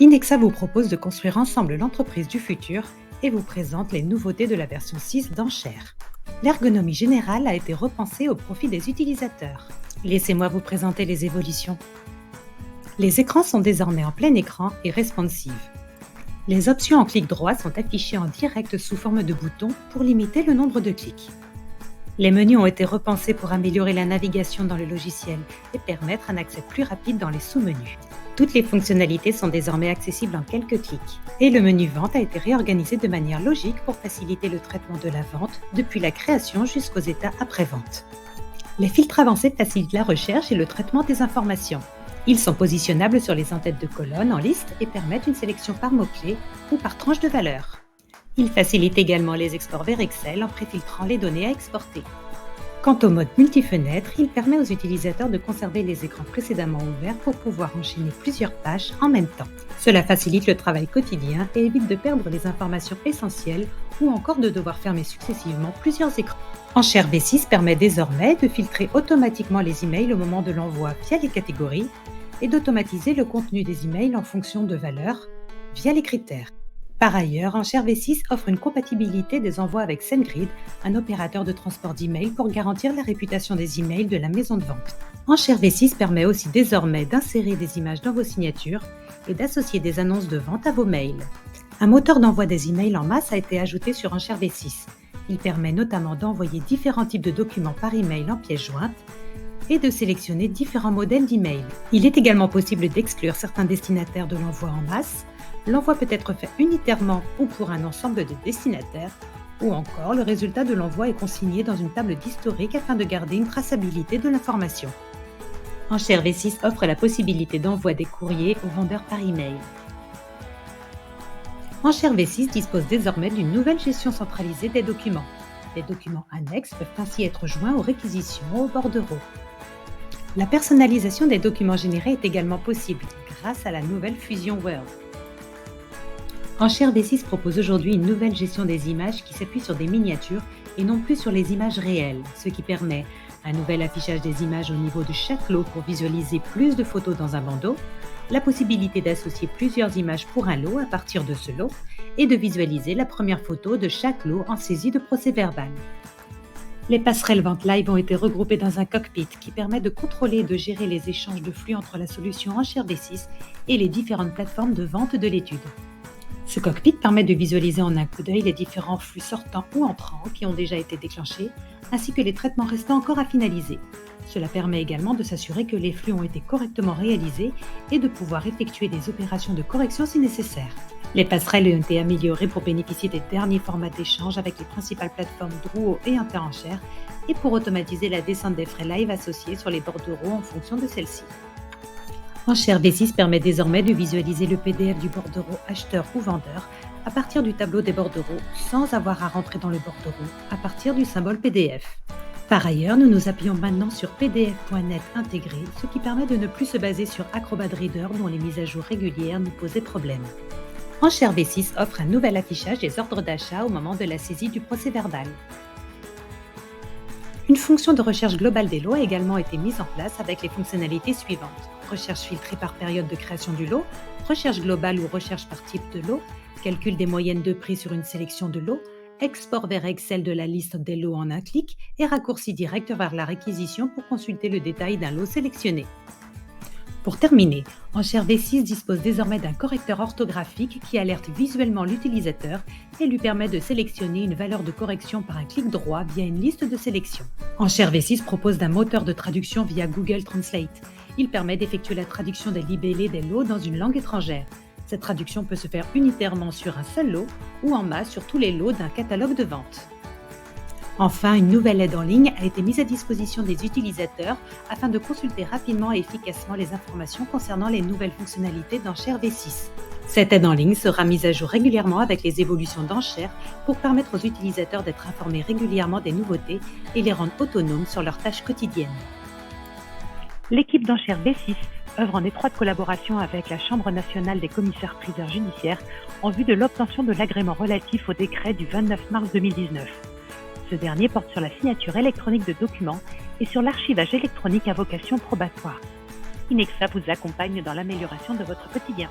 Inexa vous propose de construire ensemble l'entreprise du futur et vous présente les nouveautés de la version 6 d'Enchères. L'ergonomie générale a été repensée au profit des utilisateurs. Laissez-moi vous présenter les évolutions. Les écrans sont désormais en plein écran et responsive. Les options en clic droit sont affichées en direct sous forme de boutons pour limiter le nombre de clics. Les menus ont été repensés pour améliorer la navigation dans le logiciel et permettre un accès plus rapide dans les sous-menus. Toutes les fonctionnalités sont désormais accessibles en quelques clics. Et le menu vente a été réorganisé de manière logique pour faciliter le traitement de la vente depuis la création jusqu'aux états après-vente. Les filtres avancés facilitent la recherche et le traitement des informations. Ils sont positionnables sur les en-têtes de colonnes en liste et permettent une sélection par mots-clés ou par tranche de valeur. Ils facilitent également les exports vers Excel en préfiltrant les données à exporter. Quant au mode multifenêtre, il permet aux utilisateurs de conserver les écrans précédemment ouverts pour pouvoir enchaîner plusieurs tâches en même temps. Cela facilite le travail quotidien et évite de perdre les informations essentielles ou encore de devoir fermer successivement plusieurs écrans. Enchères V6 permet désormais de filtrer automatiquement les emails au moment de l'envoi via les catégories et d'automatiser le contenu des emails en fonction de valeurs via les critères. Par ailleurs, Enchères V6 offre une compatibilité des envois avec SendGrid, un opérateur de transport d'emails pour garantir la réputation des emails de la maison de vente. Enchères V6 permet aussi désormais d'insérer des images dans vos signatures et d'associer des annonces de vente à vos mails. Un moteur d'envoi des emails en masse a été ajouté sur Enchères V6. Il permet notamment d'envoyer différents types de documents par email en pièces jointes et de sélectionner différents modèles d'email. Il est également possible d'exclure certains destinataires de l'envoi en masse. L'envoi peut être fait unitairement ou pour un ensemble de destinataires, ou encore le résultat de l'envoi est consigné dans une table d'historique afin de garder une traçabilité de l'information. Enchères V6 offre la possibilité d'envoi des courriers aux vendeurs par email. Enchères V6 dispose désormais d'une nouvelle gestion centralisée des documents. Les documents annexes peuvent ainsi être joints aux réquisitions ou aux bordereaux. La personnalisation des documents générés est également possible grâce à la nouvelle fusion Word. Enchères V6 propose aujourd'hui une nouvelle gestion des images qui s'appuie sur des miniatures et non plus sur les images réelles, ce qui permet un nouvel affichage des images au niveau de chaque lot pour visualiser plus de photos dans un bandeau, la possibilité d'associer plusieurs images pour un lot à partir de ce lot et de visualiser la première photo de chaque lot en saisie de procès-verbal. Les passerelles vente live ont été regroupées dans un cockpit qui permet de contrôler et de gérer les échanges de flux entre la solution Enchères V6 et les différentes plateformes de vente de l'étude. Ce cockpit permet de visualiser en un coup d'œil les différents flux sortants ou entrants qui ont déjà été déclenchés, ainsi que les traitements restants encore à finaliser. Cela permet également de s'assurer que les flux ont été correctement réalisés et de pouvoir effectuer des opérations de correction si nécessaire. Les passerelles ont été améliorées pour bénéficier des derniers formats d'échange avec les principales plateformes Druo et Interenchères et pour automatiser la descente des frais live associés sur les bordereaux en fonction de celle-ci. Enchères V6 permet désormais de visualiser le PDF du bordereau acheteur ou vendeur à partir du tableau des bordereaux sans avoir à rentrer dans le bordereau à partir du symbole PDF. Par ailleurs, nous nous appuyons maintenant sur pdf.net intégré, ce qui permet de ne plus se baser sur Acrobat Reader dont les mises à jour régulières nous posaient problème. Enchères V6 offre un nouvel affichage des ordres d'achat au moment de la saisie du procès-verbal. Une fonction de recherche globale des lots a également été mise en place avec les fonctionnalités suivantes. Recherche filtrée par période de création du lot, recherche globale ou recherche par type de lot, calcul des moyennes de prix sur une sélection de lots, export vers Excel de la liste des lots en un clic et raccourci direct vers la réquisition pour consulter le détail d'un lot sélectionné. Pour terminer, Enchères V6 dispose désormais d'un correcteur orthographique qui alerte visuellement l'utilisateur et lui permet de sélectionner une valeur de correction par un clic droit via une liste de sélection. Enchères V6 propose d'un moteur de traduction via Google Translate. Il permet d'effectuer la traduction des libellés des lots dans une langue étrangère. Cette traduction peut se faire unitairement sur un seul lot ou en masse sur tous les lots d'un catalogue de vente. Enfin, une nouvelle aide en ligne a été mise à disposition des utilisateurs afin de consulter rapidement et efficacement les informations concernant les nouvelles fonctionnalités d'Enchères V6. Cette aide en ligne sera mise à jour régulièrement avec les évolutions d'Enchères pour permettre aux utilisateurs d'être informés régulièrement des nouveautés et les rendre autonomes sur leurs tâches quotidiennes. L'équipe d'Enchères V6 œuvre en étroite collaboration avec la Chambre nationale des commissaires-priseurs judiciaires en vue de l'obtention de l'agrément relatif au décret du 29 mars 2019. Ce dernier porte sur la signature électronique de documents et sur l'archivage électronique à vocation probatoire. Inexa vous accompagne dans l'amélioration de votre quotidien.